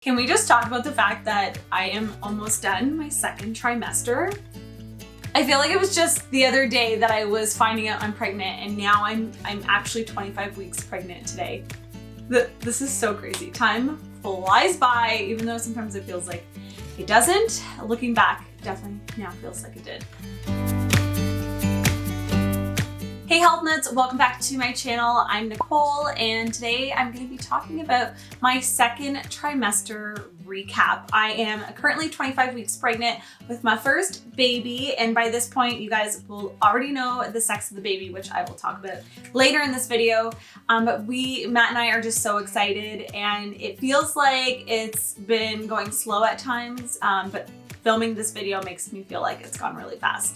Can we just talk about the fact that I am almost done my second trimester? I feel like it was just the other day that I was finding out I'm pregnant, and now I'm actually 25 weeks pregnant today. This is so crazy. Time flies by, even though sometimes it feels like it doesn't. Looking back, definitely now feels like it did. Hey HealthNuts, welcome back to my channel. I'm Nikole, and today I'm going to be talking about my second trimester recap. I am currently 25 weeks pregnant with my first baby, and by this point you guys will already know the sex of the baby, which I will talk about later in this video. But Matt and I are just so excited, and it feels like it's been going slow at times, but filming this video makes me feel like it's gone really fast.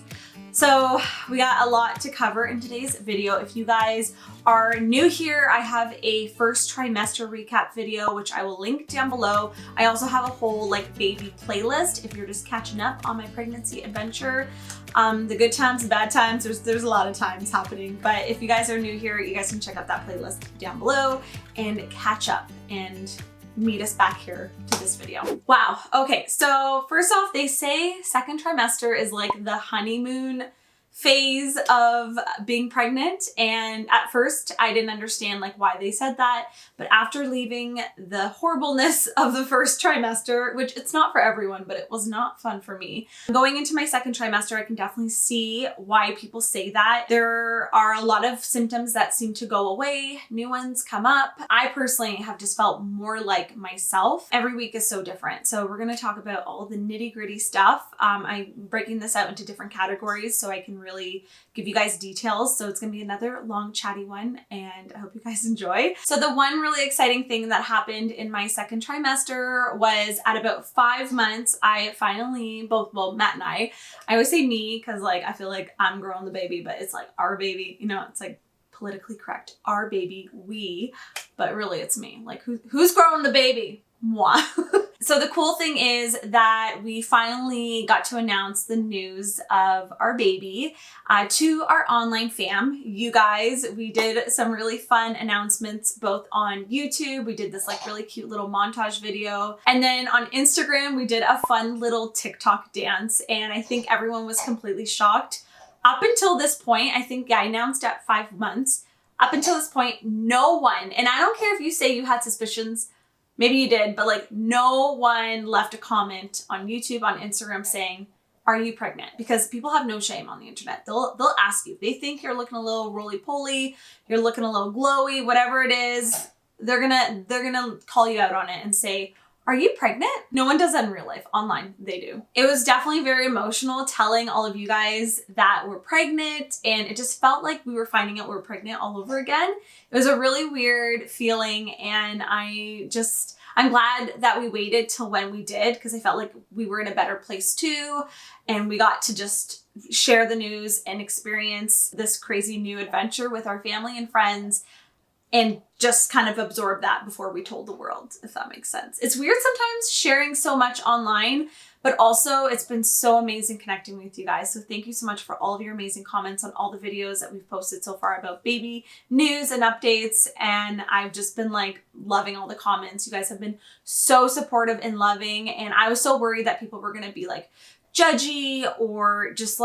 So we got a lot to cover in today's video. If you guys are new here, I have a first trimester recap video, which I will link down below. I also have a whole baby playlist if you're just catching up on my pregnancy adventure. The good times, the bad times, there's a lot of times happening. But if you guys are new here, you guys can check out that playlist down below and catch up and meet us back here to this video. Wow. Okay. So first off, they say second trimester is like the honeymoon phase of being pregnant. And at first I didn't understand why they said that. But after leaving the horribleness of the first trimester, which it's not for everyone, but it was not fun for me. Going into my second trimester, I can definitely see why people say that. There are a lot of symptoms that seem to go away. New ones come up. I personally have just felt more like myself. Every week is so different. So we're going to talk about all the nitty-gritty stuff. I'm breaking this out into different categories so I can really give you guys details. So it's gonna be another long chatty one, and I hope you guys enjoy. So the one really exciting thing that happened in my second trimester was at about 5 months, I finally, Matt and I always say me because I feel like I'm growing the baby, but it's our baby, it's politically correct, our baby, we, but really it's me. Who's growing the baby? Moi. So the cool thing is that we finally got to announce the news of our baby to our online fam. You guys, we did some really fun announcements both on YouTube. We did this really cute little montage video. And then on Instagram, we did a fun little TikTok dance. And I think everyone was completely shocked. Up until this point, I think I announced at 5 months. Up until this point, no one, and I don't care if you say you had suspicions, maybe you did, but no one left a comment on YouTube, on Instagram saying, are you pregnant? Because people have no shame on the internet. They'll ask you. If they think you're looking a little roly-poly, you're looking a little glowy, whatever it is, they're gonna call you out on it and say, are you pregnant? No one does that in real life. Online, they do. It was definitely very emotional telling all of you guys that we're pregnant, and it just felt like we were finding out we were pregnant all over again. It was a really weird feeling, and I'm glad that we waited till when we did, because I felt like we were in a better place too, and we got to just share the news and experience this crazy new adventure with our family and friends, and just kind of absorb that before we told the world, if that makes sense. It's weird sometimes sharing so much online, but also it's been so amazing connecting with you guys. So thank you so much for all of your amazing comments on all the videos that we've posted so far about baby news and updates. And I've just been loving all the comments. You guys have been so supportive and loving. And I was so worried that people were going to be judgy or just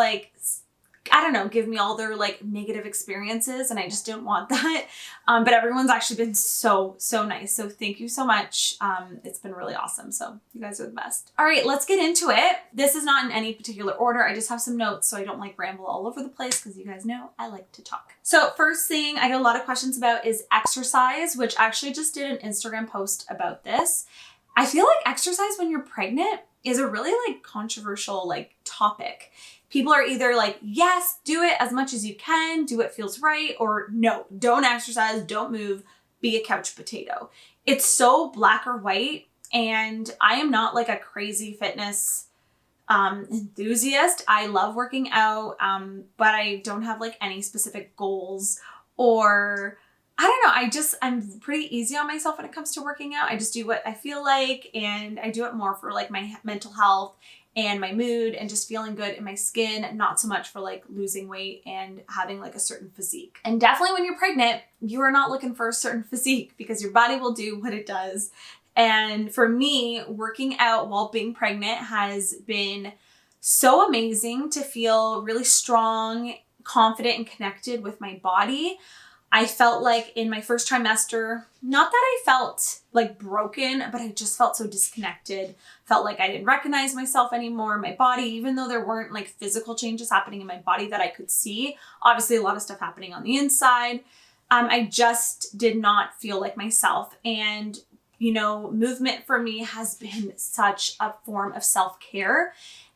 I don't know, give me all their negative experiences, and I just didn't want that. But everyone's actually been so nice. So thank you so much. It's been really awesome. So you guys are the best. All right, let's get into it. This is not in any particular order. I just have some notes so I don't ramble all over the place, because you guys know I like to talk. So first thing I get a lot of questions about is exercise, which I actually just did an Instagram post about this. I feel like exercise when you're pregnant is a really controversial topic. People are either yes, do it as much as you can, do what feels right, or no, don't exercise, don't move, be a couch potato. It's so black or white, and I am not a crazy fitness enthusiast. I love working out, but I don't have any specific goals, or I don't know, I'm pretty easy on myself when it comes to working out. I just do what I feel like, and I do it more for my mental health and my mood and just feeling good in my skin, not so much for losing weight and having a certain physique. And definitely when you're pregnant, you are not looking for a certain physique, because your body will do what it does. And for me, working out while being pregnant has been so amazing to feel really strong, confident, and connected with my body. I felt like in my first trimester, not that I felt like broken, but I just felt so disconnected. Felt like I didn't recognize myself anymore, my body, even though there weren't like physical changes happening in my body that I could see. Obviously, a lot of stuff happening on the inside. I just did not feel like myself. And, you know, movement for me has been such a form of self-care.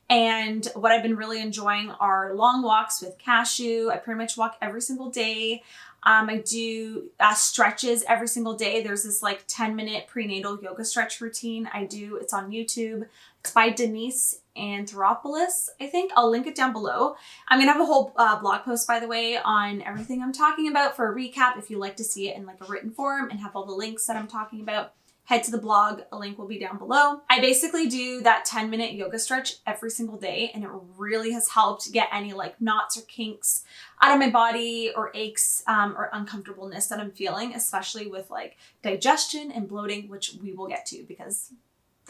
And what I've been really enjoying are long walks with Cashew. I pretty much walk every single day. I do stretches every single day. There's this like 10-minute prenatal yoga stretch routine I do. It's on YouTube. It's by Denise Anthropoulos, I think. I'll link it down below. I'm going to have a whole blog post, by the way, on everything I'm talking about for a recap. If you like to see it in like a written form and have all the links that I'm talking about, head to the blog. A link will be down below. I basically do that 10-minute yoga stretch every single day, and it really has helped get any like knots or kinks out of my body, or aches or uncomfortableness that I'm feeling, especially with like digestion and bloating, which we will get to because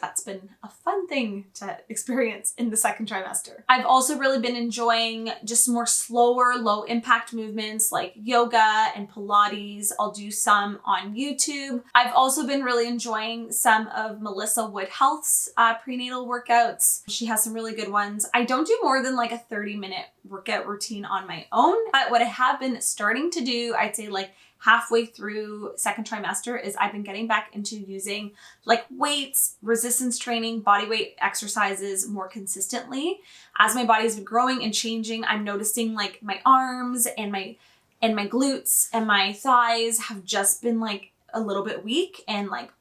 that's been a fun thing to experience in the second trimester. I've also really been enjoying just more slower, low impact movements like yoga and Pilates. I'll do some on YouTube. I've also been really enjoying some of Melissa Wood Health's prenatal workouts. She has some really good ones. I don't do more than like a 30-minute workout routine on my own, but what I have been starting to do, I'd say like halfway through second trimester, is I've been getting back into using like weights, resistance training, body weight exercises more consistently. As my body's been growing and changing, I'm noticing like my arms and my glutes and my thighs have just been like a little bit weak and like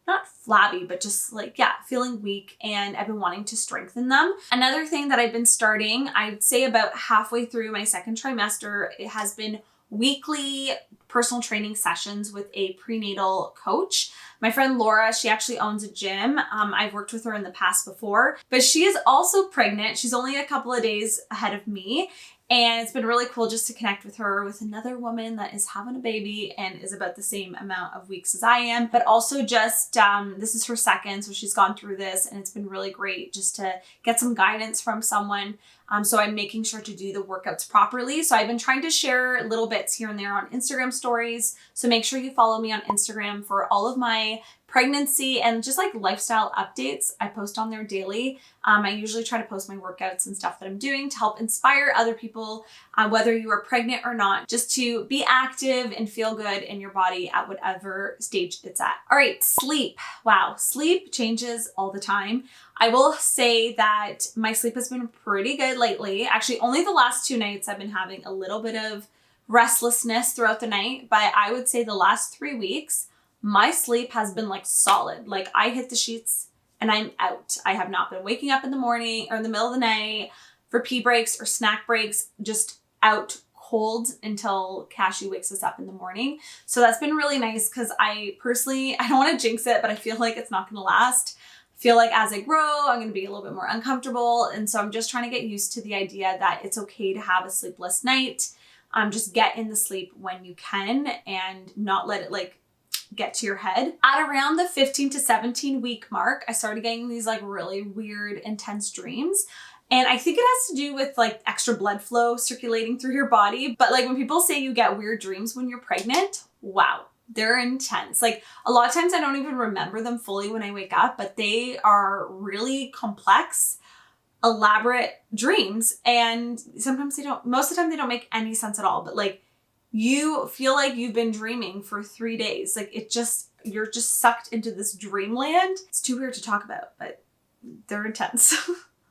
not flabby, but just like, yeah, feeling weak, and I've been wanting to strengthen them. Another thing that I've been starting, I'd say about halfway through my second trimester, it has been weekly personal training sessions with a prenatal coach. My friend Laura, she actually owns a gym. I've worked with her in the past before, but she is also pregnant. She's only a couple of days ahead of me. And it's been really cool just to connect with her, with another woman that is having a baby and is about the same amount of weeks as I am, but also just, this is her second, so she's gone through this, and it's been really great just to get some guidance from someone. So I'm making sure to do the workouts properly. So I've been trying to share little bits here and there on Instagram stories. So make sure you follow me on Instagram for all of my pregnancy and just like lifestyle updates. I post on there daily. I usually try to post my workouts and stuff that I'm doing to help inspire other people, whether you are pregnant or not, just to be active and feel good in your body at whatever stage it's at. All right, sleep. Wow, sleep changes all the time. I will say that my sleep has been pretty good lately. Actually, only the last 2 nights I've been having a little bit of restlessness throughout the night, but I would say the last 3 weeks, my sleep has been like solid. Like I hit the sheets and I'm out. I have not been waking up in the morning or in the middle of the night for pee breaks or snack breaks, just out cold until Cashew wakes us up in the morning. So that's been really nice because I don't want to jinx it, but I feel like it's not going to last. I feel like as I grow, I'm going to be a little bit more uncomfortable. And so I'm just trying to get used to the idea that it's okay to have a sleepless night. Just get in the sleep when you can and not let it like get to your head. At around the 15 to 17 week mark, I started getting these like really weird, intense dreams. And I think it has to do with like extra blood flow circulating through your body. But like when people say you get weird dreams when you're pregnant, wow, they're intense. Like a lot of times I don't even remember them fully when I wake up, but they are really complex, elaborate dreams. And sometimes most of the time they don't make any sense at all. But like you feel like you've been dreaming for 3 days. Like you're just sucked into this dreamland. It's too weird to talk about, but they're intense.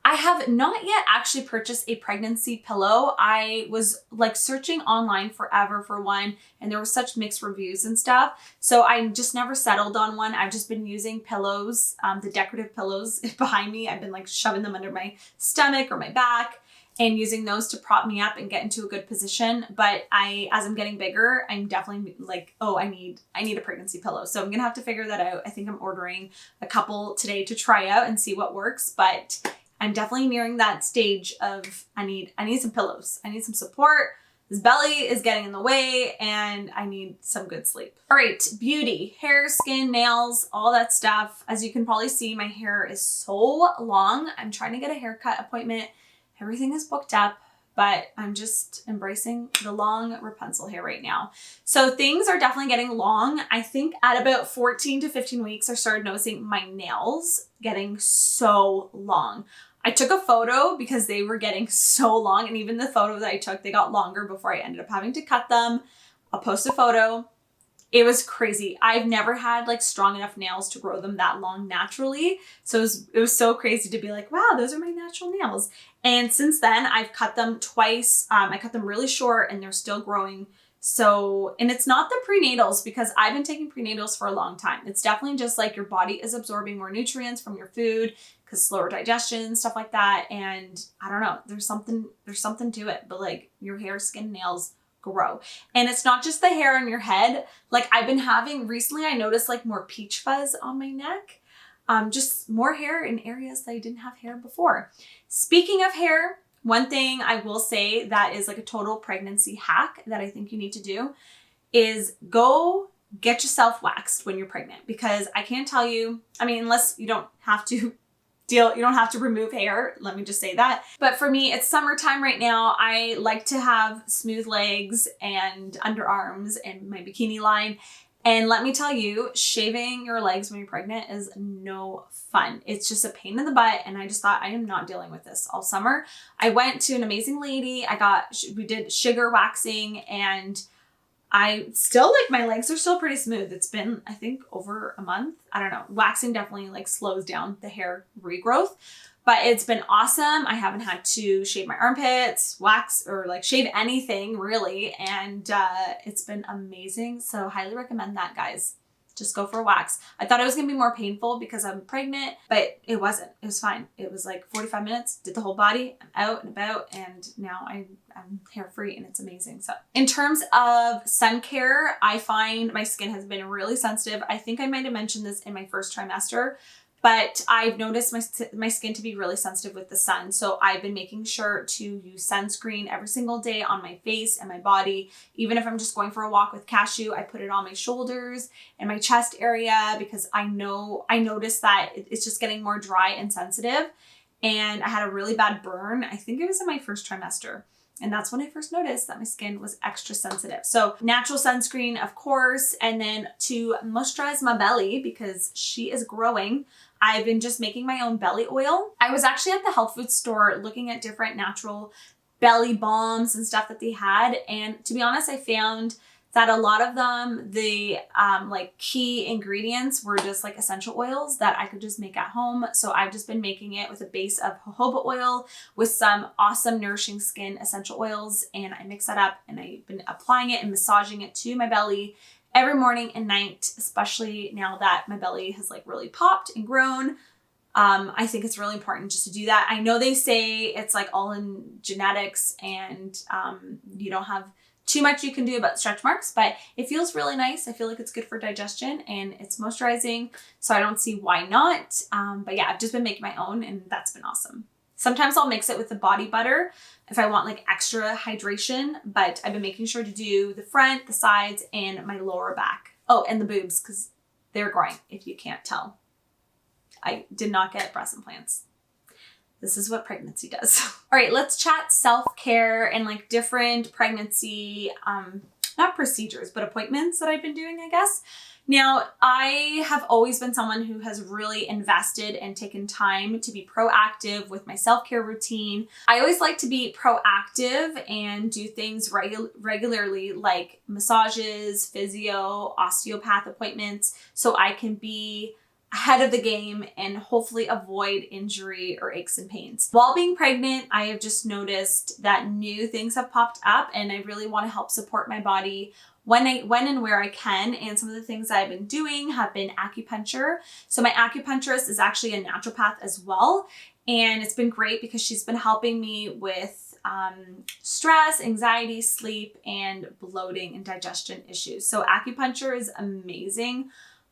I have not yet actually purchased a pregnancy pillow. I was like searching online forever for one, and there were such mixed reviews and stuff. So I just never settled on one. I've just been using pillows, the decorative pillows behind me. I've been like shoving them under my stomach or my back and using those to prop me up and get into a good position. But as I'm getting bigger, I'm definitely like, oh, I need a pregnancy pillow. So I'm gonna have to figure that out. I think I'm ordering a couple today to try out and see what works. But I'm definitely nearing that stage of I need some pillows. I need some support, This belly is getting in the way and I need some good sleep. All right, beauty, hair, skin, nails, all that stuff. As you can probably see, my hair is so long. I'm trying to get a haircut appointment. Everything is booked up, but I'm just embracing the long Rapunzel hair right now. So things are definitely getting long. I think at about 14 to 15 weeks, I started noticing my nails getting so long. I took a photo because they were getting so long, and even the photo that I took, they got longer before I ended up having to cut them. I'll post a photo. It was crazy. I've never had like strong enough nails to grow them that long naturally. So it was so crazy to be like, wow, those are my natural nails. And since then I've cut them twice. I cut them really short and they're still growing. So, and it's not the prenatals because I've been taking prenatals for a long time. It's definitely just like your body is absorbing more nutrients from your food because slower digestion, stuff like that. And I don't know, there's something to it, but like your hair, skin, nails grow. And it's not just the hair on your head. Like I've been having recently, I noticed like more peach fuzz on my neck. Just more hair in areas that I didn't have hair before. Speaking of hair, one thing I will say that is like a total pregnancy hack that I think you need to do is go get yourself waxed when you're pregnant, because I can't tell you, I mean, unless you don't have to you don't have to remove hair. Let me just say that. But for me, it's summertime right now. I like to have smooth legs and underarms and my bikini line. And let me tell you, shaving your legs when you're pregnant is no fun. It's just a pain in the butt. And I just thought, I am not dealing with this all summer. I went to an amazing lady. We did sugar waxing, and I still like, my legs are still pretty smooth. It's been, I think, over a month. I don't know. Waxing definitely like slows down the hair regrowth, but it's been awesome. I haven't had to shave my armpits, wax, or like shave anything really. And it's been amazing. So highly recommend that, guys. Just go for a wax. I thought it was gonna be more painful because I'm pregnant, but it wasn't. It was fine. It was like 45 minutes, did the whole body, I'm out and about, and now I'm hair free and it's amazing. So in terms of sun care, I find my skin has been really sensitive. I think I might have mentioned this in my first trimester, but I've noticed my skin to be really sensitive with the sun. So I've been making sure to use sunscreen every single day on my face and my body. Even if I'm just going for a walk with Cashew, I put it on my shoulders and my chest area because I noticed that it's just getting more dry and sensitive. And I had a really bad burn. I think it was in my first trimester. And that's when I first noticed that my skin was extra sensitive. So natural sunscreen, of course, and then to moisturize my belly because she is growing, I've been just making my own belly oil. I was actually at the health food store looking at different natural belly balms and stuff that they had. And to be honest, I found that a lot of them, the like key ingredients were just like essential oils that I could just make at home. So I've just been making it with a base of jojoba oil with some awesome nourishing skin essential oils. And I mix that up and I've been applying it and massaging it to my belly every morning and night, especially now that my belly has like really popped and grown. I think it's really important just to do that. I know they say it's like all in genetics and you don't have too much you can do about stretch marks, but it feels really nice. I feel like it's good for digestion and it's moisturizing, so I don't see why not. But yeah, I've just been making my own and that's been awesome. Sometimes I'll mix it with the body butter if I want like extra hydration, but I've been making sure to do the front, the sides, and my lower back. Oh, and the boobs because they're growing, if you can't tell. I did not get breast implants. This is what pregnancy does. All right, let's chat self-care and like different pregnancy, not procedures, but appointments that I've been doing, I guess. Now, I have always been someone who has really invested and taken time to be proactive with my self-care routine. I always like to be proactive and do things regularly like massages, physio, osteopath appointments, so I can be ahead of the game and hopefully avoid injury or aches and pains. While being pregnant, I have just noticed that new things have popped up and I really want to help support my body when and where I can. And some of the things I've been doing have been acupuncture. So my acupuncturist is actually a naturopath as well. And it's been great because she's been helping me with stress, anxiety, sleep, and bloating and digestion issues. So acupuncture is amazing.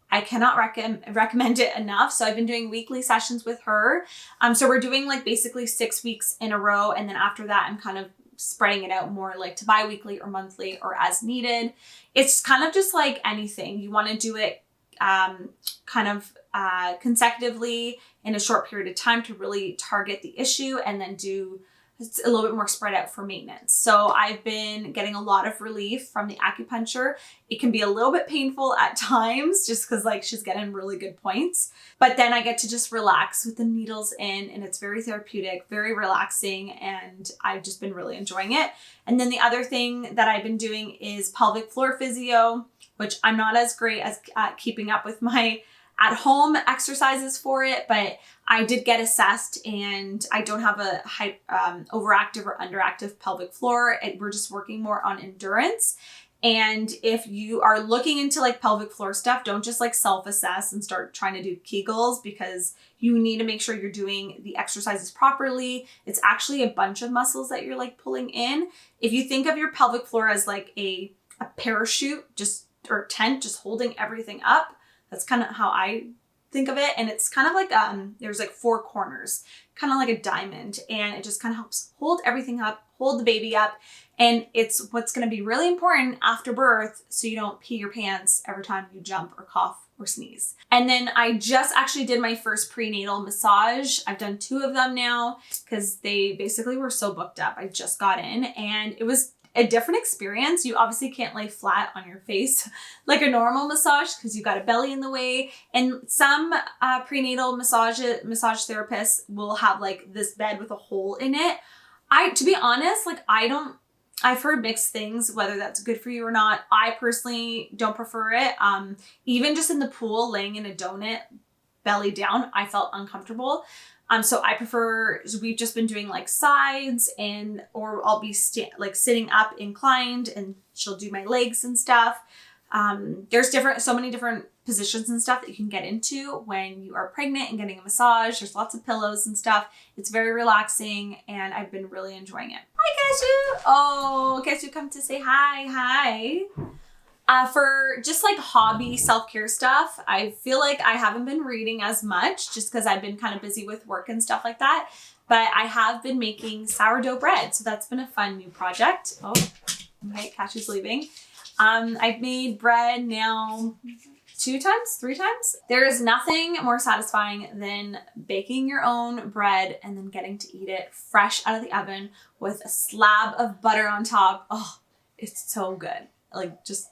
I cannot recommend it enough. So I've been doing weekly sessions with her. So we're doing like basically 6 weeks in a row. And then after that, I'm kind of spreading it out more like to bi-weekly or monthly or as needed. It's kind of just like anything. You want to do it consecutively in a short period of time to really target the issue, and then do a little bit more spread out for maintenance. So I've been getting a lot of relief from the acupuncture. It can be a little bit painful at times just because like she's getting really good points, but then I get to just relax with the needles in, and it's very therapeutic, very relaxing, and I've just been really enjoying it. And then the other thing that I've been doing is pelvic floor physio, which I'm not as great as at keeping up with my at-home exercises for it, but I did get assessed and I don't have a overactive or underactive pelvic floor. We're just working more on endurance. And if you are looking into like pelvic floor stuff, don't just like self-assess and start trying to do Kegels, because you need to make sure you're doing the exercises properly. It's actually a bunch of muscles that you're like pulling in. If you think of your pelvic floor as like a parachute, or tent, just holding everything up, that's kind of how I think of it. And it's kind of like, there's like 4 corners, kind of like a diamond, and it just kind of helps hold everything up, hold the baby up. And it's what's going to be really important after birth, so you don't pee your pants every time you jump or cough or sneeze. And then I just actually did my first prenatal massage. I've done 2 of them now because they basically were so booked up. I just got in, and it was a different experience. You obviously can't lay flat on your face like a normal massage because you got a belly in the way. And some prenatal massage therapists will have like this bed with a hole in it. To be honest, like I've heard mixed things, whether that's good for you or not. I personally don't prefer it. Even just in the pool, laying in a donut, belly down, I felt uncomfortable. So I prefer, we've just been doing like sides, or I'll be sitting up inclined, and she'll do my legs and stuff. There's so many different positions and stuff that you can get into when you are pregnant and getting a massage. There's lots of pillows and stuff. It's very relaxing, and I've been really enjoying it. Hi, Cashew. Oh, Cashew come to say hi. Hi. For just like hobby self-care stuff, I feel like I haven't been reading as much just because I've been kind of busy with work and stuff like that. But I have been making sourdough bread. So that's been a fun new project. Oh, okay, Cashew's leaving. I've made bread now 3 times. There is nothing more satisfying than baking your own bread and then getting to eat it fresh out of the oven with a slab of butter on top. Oh, it's so good. Like just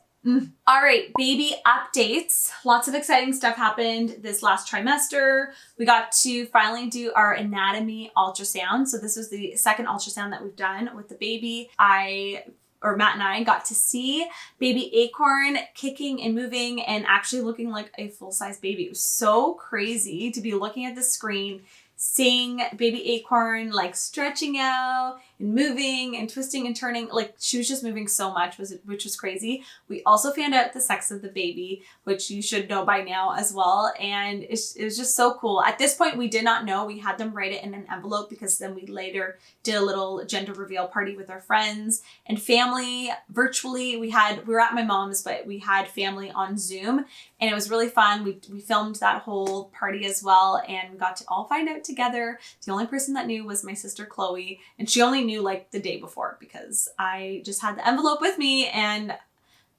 All right, baby updates. Lots of exciting stuff happened this last trimester. We got to finally do our anatomy ultrasound. So this was the second ultrasound that we've done with the baby. Matt and I got to see Baby Acorn kicking and moving and actually looking like a full-size baby. It was so crazy to be looking at the screen, seeing Baby Acorn like stretching out and moving and twisting and turning. Like she was just moving so much, which was crazy. We also found out the sex of the baby, which you should know by now as well. And it was just so cool. At this point, we did not know. We had them write it in an envelope because then we later did a little gender reveal party with our friends and family virtually. We were at my mom's, but we had family on Zoom, and it was really fun. We filmed that whole party as well, and we got to all find out together. The only person that knew was my sister Chloe, and she only knew like the day before because I just had the envelope with me. And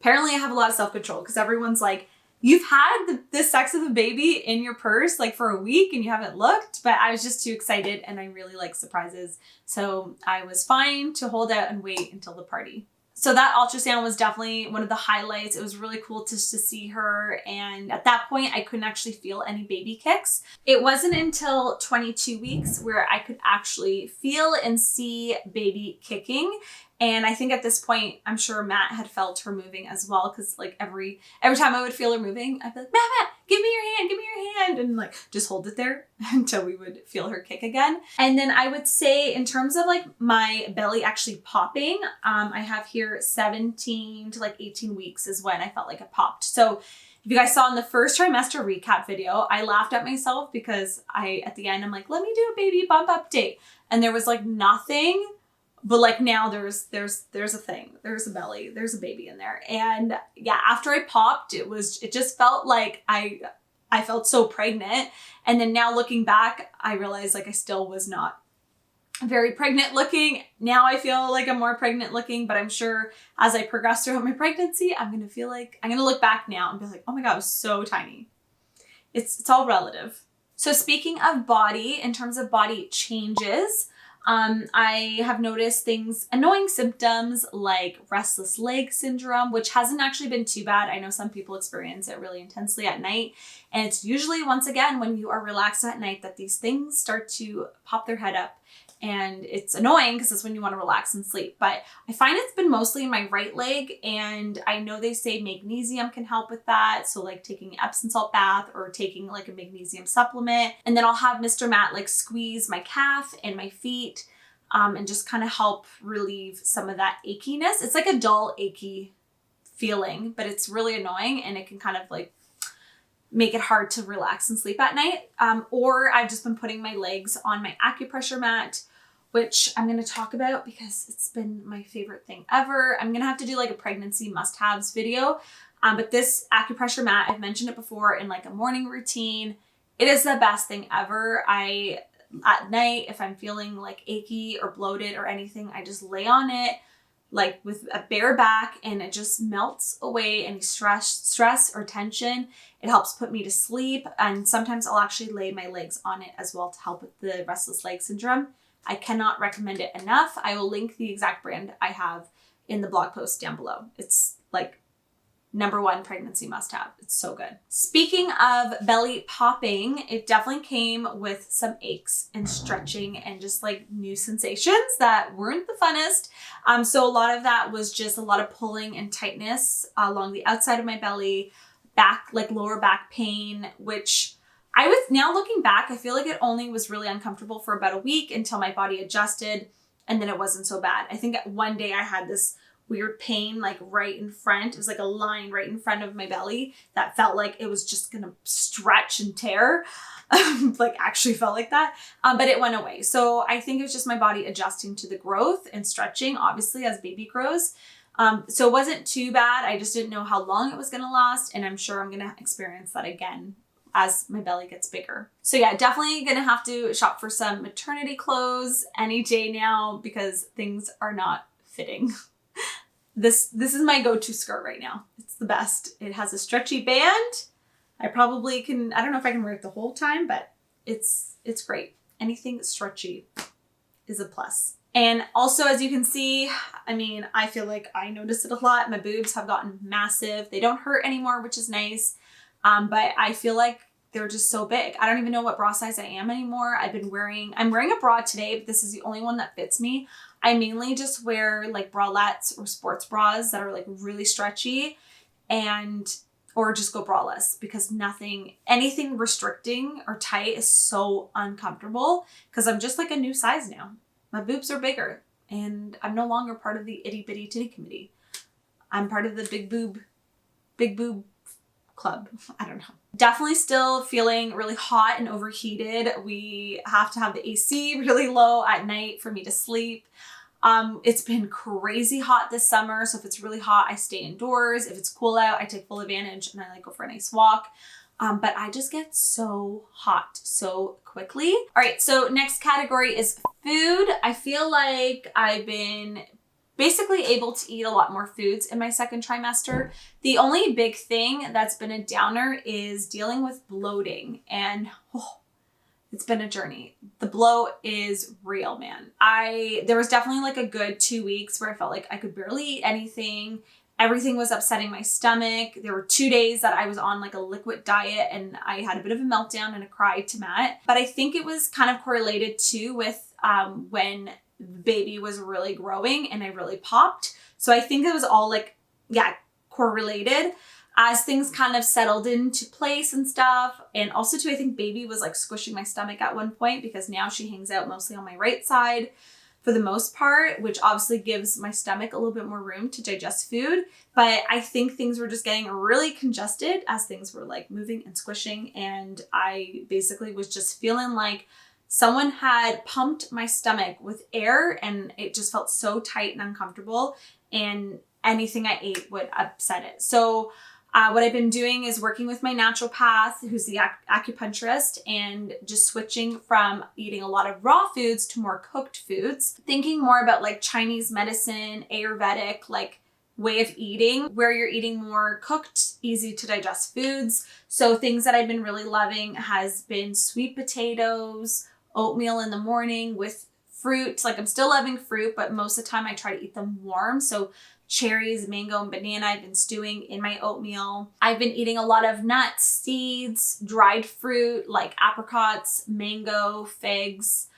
apparently I have a lot of self-control because everyone's like, you've had the sex of the baby in your purse like for a week and you haven't looked. But I was just too excited, and I really like surprises, so I was fine to hold out and wait until the party. So that ultrasound was definitely one of the highlights. It was really cool to see her. And at that point, I couldn't actually feel any baby kicks. It wasn't until 22 weeks where I could actually feel and see baby kicking. And I think at this point, I'm sure Matt had felt her moving as well. Cause like every time I would feel her moving, I'd be like, Matt, give me your hand. And like, just hold it there until we would feel her kick again. And then I would say in terms of like my belly actually popping, I have here 17 to like 18 weeks is when I felt like it popped. So if you guys saw in the first trimester recap video, I laughed at myself because at the end, I'm like, let me do a baby bump update. And there was like nothing. But like now there's a thing, there's a belly, there's a baby in there. And yeah, after I popped, it just felt like I felt so pregnant. And then now looking back, I realized like I still was not very pregnant looking. Now I feel like I'm more pregnant looking, but I'm sure as I progress throughout my pregnancy, I'm going to look back now and be like, oh my God, I was so tiny. It's all relative. So speaking of body, in terms of body changes, I have noticed annoying symptoms like restless leg syndrome, which hasn't actually been too bad. I know some people experience it really intensely at night. And it's usually, once again, when you are relaxed at night that these things start to pop their head up. And it's annoying because it's when you want to relax and sleep. But I find it's been mostly in my right leg. And I know they say magnesium can help with that. So like taking an Epsom salt bath or taking like a magnesium supplement. And then I'll have Mr. Matt like squeeze my calf and my feet and just kind of help relieve some of that achiness. It's like a dull, achy feeling, but it's really annoying and it can kind of like make it hard to relax and sleep at night. Or I've just been putting my legs on my acupressure mat, which I'm going to talk about because it's been my favorite thing ever. I'm going to have to do like a pregnancy must-haves video. But this acupressure mat, I've mentioned it before in like a morning routine. It is the best thing ever. At night, if I'm feeling like achy or bloated or anything, I just lay on it like with a bare back and it just melts away any stress or tension. It helps put me to sleep. And sometimes I'll actually lay my legs on it as well to help with the restless leg syndrome. I cannot recommend it enough. I will link the exact brand I have in the blog post down below. It's like #1 pregnancy must-have. It's so good. Speaking of belly popping, it definitely came with some aches and stretching and just like new sensations that weren't the funnest. So a lot of that was just a lot of pulling and tightness along the outside of my belly, like lower back pain, which now looking back, I feel like it only was really uncomfortable for about a week until my body adjusted and then it wasn't so bad. I think one day I had this weird pain like right in front. It was like a line right in front of my belly that felt like it was just gonna stretch and tear. Like actually felt like that. But it went away. So I think it was just my body adjusting to the growth and stretching, obviously, as baby grows. So it wasn't too bad. I just didn't know how long it was gonna last. And I'm sure I'm gonna experience that again as my belly gets bigger. So yeah, definitely gonna have to shop for some maternity clothes any day now because things are not fitting. This is my go-to skirt right now. It's the best. It has a stretchy band. I probably can, I don't know if I can wear it the whole time, but it's great. Anything stretchy is a plus. And also, as you can see, I mean, I feel like I notice it a lot. My boobs have gotten massive. They don't hurt anymore, which is nice. But I feel like they're just so big. I don't even know what bra size I am anymore. I'm wearing a bra today, but this is the only one that fits me. I mainly just wear like bralettes or sports bras that are like really stretchy or just go braless because anything restricting or tight is so uncomfortable because I'm just like a new size now. My boobs are bigger and I'm no longer part of the itty bitty titty committee. I'm part of the big boob club. I don't know. Definitely still feeling really hot and overheated. We have to have the AC really low at night for me to sleep. It's been crazy hot this summer. So if it's really hot, I stay indoors. If it's cool out, I take full advantage and I like go for a nice walk. But I just get so hot so quickly. All right. So next category is food. I feel like I've been basically able to eat a lot more foods in my second trimester. The only big thing that's been a downer is dealing with bloating, and it's been a journey. The bloat is real, man. There was definitely like a good 2 weeks where I felt like I could barely eat anything. Everything was upsetting my stomach. There were 2 days that I was on like a liquid diet and I had a bit of a meltdown and a cry to Matt. But I think it was kind of correlated too with when baby was really growing and I really popped. So I think it was all like, yeah, correlated as things kind of settled into place and stuff. And also too, I think baby was like squishing my stomach at one point because now she hangs out mostly on my right side for the most part, which obviously gives my stomach a little bit more room to digest food. But I think things were just getting really congested as things were like moving and squishing. And I basically was just feeling like someone had pumped my stomach with air and it just felt so tight and uncomfortable and anything I ate would upset it. So What I've been doing is working with my naturopath, who's the acupuncturist, and just switching from eating a lot of raw foods to more cooked foods. Thinking more about like Chinese medicine, Ayurvedic, like way of eating, where you're eating more cooked, easy to digest foods. So things that I've been really loving has been sweet potatoes, oatmeal in the morning with fruit. Like I'm still loving fruit, but most of the time I try to eat them warm. So cherries, mango, and banana I've been stewing in my oatmeal. I've been eating a lot of nuts, seeds, dried fruit like apricots, mango, figs.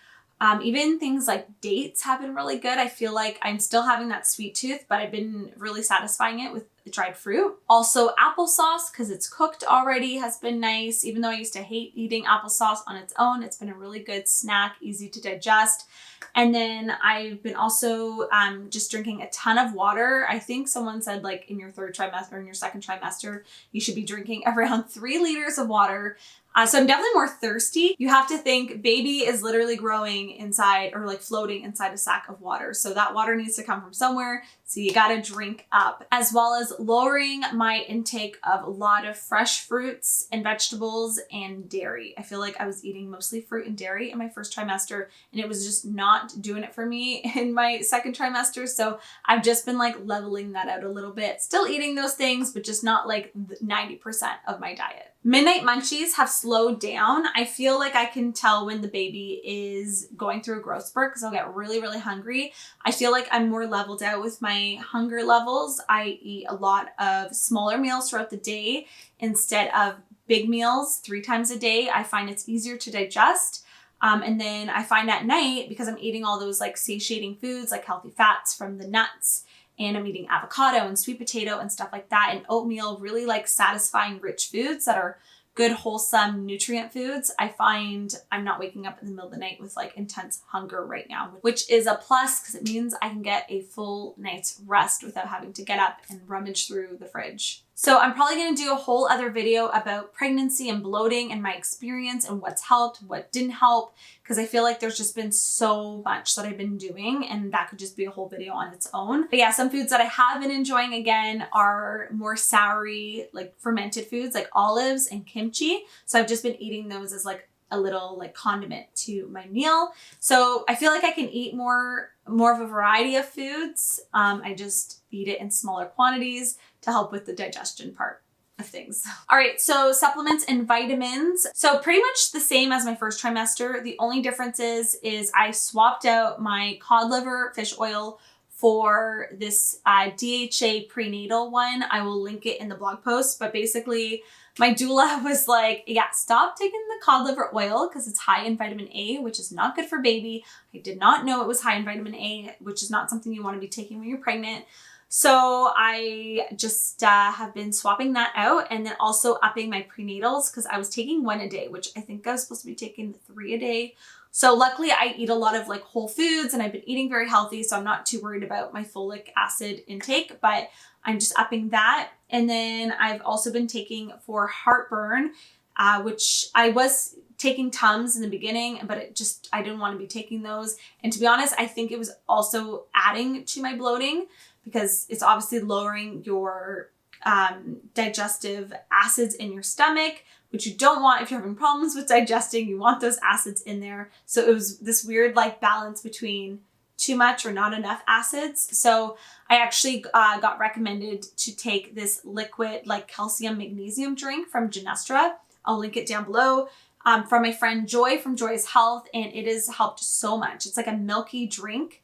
Even things like dates have been really good. I feel like I'm still having that sweet tooth, but I've been really satisfying it with dried fruit. Also applesauce, because it's cooked already, has been nice. Even though I used to hate eating applesauce on its own, it's been a really good snack, easy to digest. And then I've been also just drinking a ton of water. I think someone said like in your third trimester or in your second trimester, you should be drinking around 3 liters of water. So I'm definitely more thirsty. You have to think baby is literally growing inside or like floating inside a sack of water. So that water needs to come from somewhere. So you gotta drink up, as well as lowering my intake of a lot of fresh fruits and vegetables and dairy. I feel like I was eating mostly fruit and dairy in my first trimester, and it was just not doing it for me in my second trimester. So I've just been like leveling that out a little bit. Still eating those things, but just not like 90% of my diet. Midnight munchies have slowed down. I feel like I can tell when the baby is going through a growth spurt because I'll get really, really hungry. I feel like I'm more leveled out with my hunger levels. I eat a lot of smaller meals throughout the day instead of big meals 3 times a day. I find it's easier to digest. And then I find at night, because I'm eating all those like satiating foods like healthy fats from the nuts, and I'm eating avocado and sweet potato and stuff like that, and oatmeal, really like satisfying rich foods that are good, wholesome, nutrient foods. I find I'm not waking up in the middle of the night with like intense hunger right now, which is a plus because it means I can get a full night's rest without having to get up and rummage through the fridge. So I'm probably going to do a whole other video about pregnancy and bloating and my experience and what's helped, what didn't help, because I feel like there's just been so much that I've been doing and that could just be a whole video on its own. But yeah, some foods that I have been enjoying again are more soury, like fermented foods like olives and kimchi. So I've just been eating those as like a little like condiment to my meal. So I feel like I can eat more of a variety of foods. I just eat it in smaller quantities to help with the digestion part of things. All right, so supplements and vitamins. So pretty much the same as my first trimester. The only difference is I swapped out my cod liver fish oil for this DHA prenatal one. I will link it in the blog post, but basically my doula was like, yeah, stop taking the cod liver oil because it's high in vitamin A, which is not good for baby. I did not know it was high in vitamin A, which is not something you want to be taking when you're pregnant. So I just have been swapping that out and then also upping my prenatals because I was taking 1 a day, which I think I was supposed to be taking 3 a day. So luckily I eat a lot of like whole foods and I've been eating very healthy. So I'm not too worried about my folic acid intake, but I'm just upping that. And then I've also been taking for heartburn, which I was taking Tums in the beginning, but I didn't want to be taking those. And to be honest, I think it was also adding to my bloating because it's obviously lowering your digestive acids in your stomach, which you don't want if you're having problems with digesting. You want those acids in there. So it was this weird like balance between too much or not enough acids. So I actually got recommended to take this liquid like calcium magnesium drink from Genestra. I'll link it down below. From my friend Joy from Joy's Health, and it has helped so much. It's like a milky drink.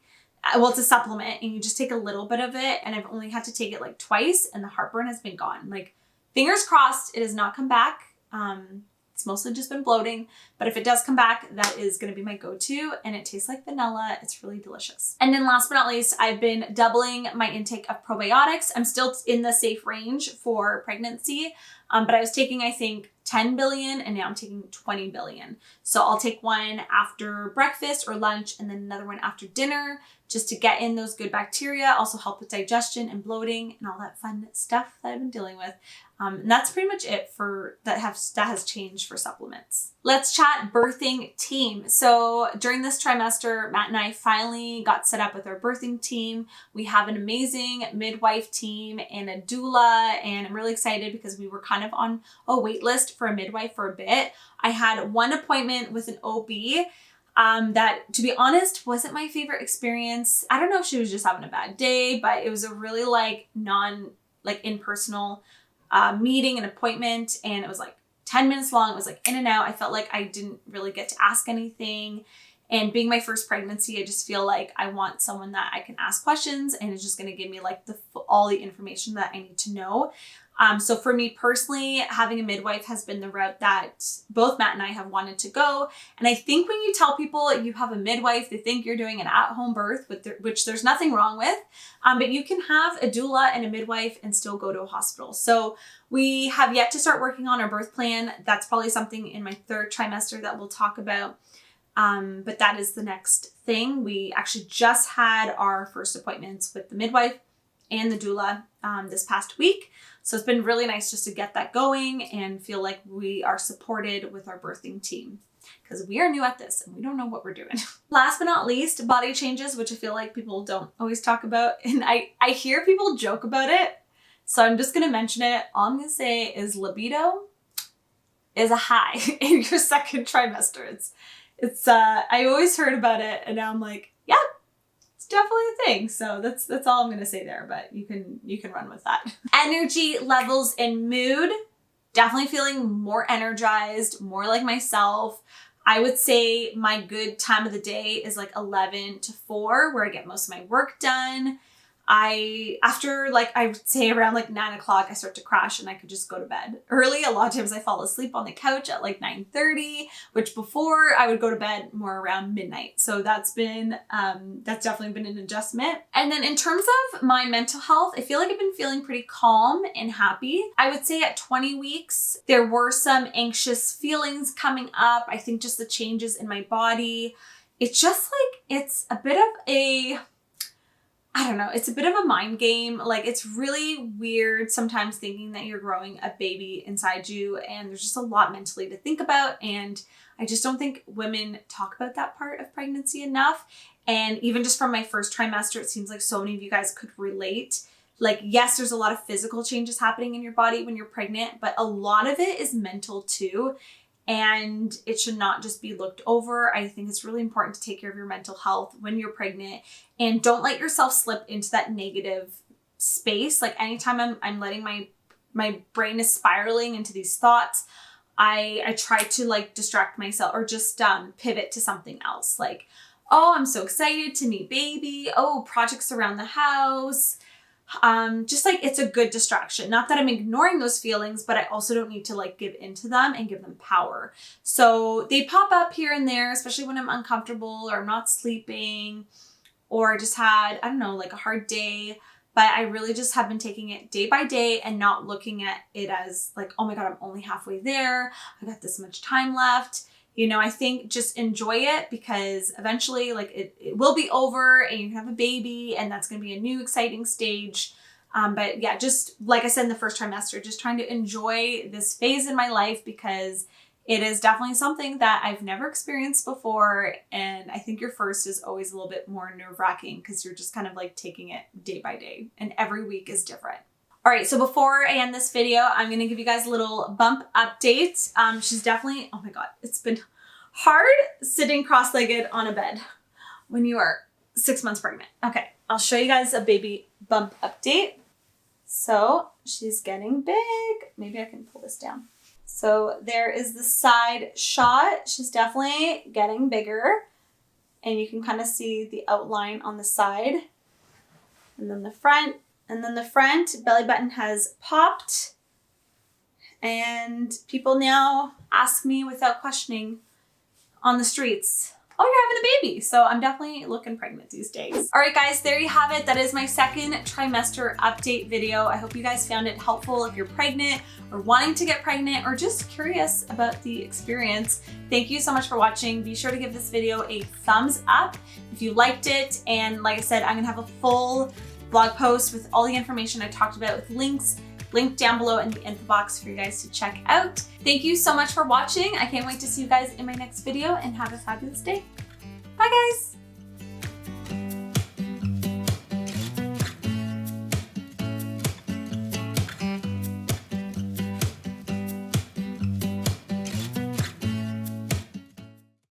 Well, it's a supplement and you just take a little bit of it, and I've only had to take it like twice and the heartburn has been gone. Like fingers crossed it has not come back. It's mostly just been bloating, but if it does come back, that is going to be my go-to, and it tastes like vanilla. It's really delicious. And then last but not least, I've been doubling my intake of probiotics. I'm still in the safe range for pregnancy, but I was taking, I think, 10 billion and now I'm taking 20 billion. So I'll take one after breakfast or lunch and then another one after dinner just to get in those good bacteria, also help with digestion and bloating and all that fun stuff that I've been dealing with. And that's pretty much it for that has changed for supplements. Let's chat birthing team. So during this trimester, Matt and I finally got set up with our birthing team. We have an amazing midwife team and a doula, and I'm really excited because we were kind of on a wait list for a midwife for a bit. I had one appointment with an OB that, to be honest, wasn't my favorite experience. I don't know if she was just having a bad day, but it was a really impersonal meeting and appointment, and it was like 10 minutes long. It was like in and out. I felt like I didn't really get to ask anything. And being my first pregnancy, I just feel like I want someone that I can ask questions and is just going to give me like all the information that I need to know. So for me personally, having a midwife has been the route that both Matt and I have wanted to go. And I think when you tell people you have a midwife, they think you're doing an at-home birth, which there's nothing wrong with. But you can have a doula and a midwife and still go to a hospital. So we have yet to start working on our birth plan. That's probably something in my third trimester that we'll talk about. But that is the next thing. We actually just had our first appointments with the midwife and the doula this past week. So it's been really nice just to get that going and feel like we are supported with our birthing team because we are new at this and we don't know what we're doing. Last but not least, body changes, which I feel like people don't always talk about. And I hear people joke about it. So I'm just going to mention it. All I'm going to say is libido is a high in your second trimester. I always heard about it and now I'm like, yeah, it's definitely a thing. So that's all I'm going to say there, but you can run with that. Energy levels and mood, definitely feeling more energized, more like myself. I would say my good time of the day is like 11 to 4 where I get most of my work done. After I would say around like 9 o'clock, I start to crash and I could just go to bed early. A lot of times I fall asleep on the couch at like 9:30, which before I would go to bed more around midnight. So that's definitely been an adjustment. And then in terms of my mental health, I feel like I've been feeling pretty calm and happy. I would say at 20 weeks, there were some anxious feelings coming up. I think just the changes in my body. It's just like, it's a bit of it's a bit of a mind game. Like it's really weird sometimes thinking that you're growing a baby inside you and there's just a lot mentally to think about. And I just don't think women talk about that part of pregnancy enough. And even just from my first trimester, it seems like so many of you guys could relate. Like, yes, there's a lot of physical changes happening in your body when you're pregnant, but a lot of it is mental too. And it should not just be looked over. I think it's really important to take care of your mental health when you're pregnant and don't let yourself slip into that negative space. Like anytime I'm letting my brain is spiraling into these thoughts, I try to like distract myself or just pivot to something else. Like, oh, I'm so excited to meet baby. Oh, projects around the house. Just like it's a good distraction. Not that I'm ignoring those feelings, but I also don't need to like give into them and give them power. So they pop up here and there, especially when I'm uncomfortable or I'm not sleeping or I just had, I don't know, like a hard day. But I really just have been taking it day by day and not looking at it as like, oh my God, I'm only halfway there. I got this much time left. You know, I think just enjoy it because eventually like it will be over and you can have a baby and that's going to be a new exciting stage. But yeah, just like I said in the first trimester, just trying to enjoy this phase in my life because it is definitely something that I've never experienced before. And I think your first is always a little bit more nerve-wracking because you're just kind of like taking it day by day and every week is different. All right, so before I end this video, I'm gonna give you guys a little bump update. She's definitely, oh my God, it's been hard sitting cross-legged on a bed when you are 6 months pregnant. Okay, I'll show you guys a baby bump update. So she's getting big. Maybe I can pull this down. So there is the side shot. She's definitely getting bigger and you can kind of see the outline on the side and then the front. And then the front belly button has popped and people now ask me without questioning on the streets, oh, you're having a baby. So I'm definitely looking pregnant these days. All right, guys, there you have it. That is my second trimester update video. I hope you guys found it helpful if you're pregnant or wanting to get pregnant or just curious about the experience. Thank you so much for watching. Be sure to give this video a thumbs up if you liked it. And like I said, I'm gonna have a full blog post with all the information I talked about with links linked down below in the info box for you guys to check out. Thank you so much for watching. I can't wait to see you guys in my next video and have a fabulous day. Bye guys.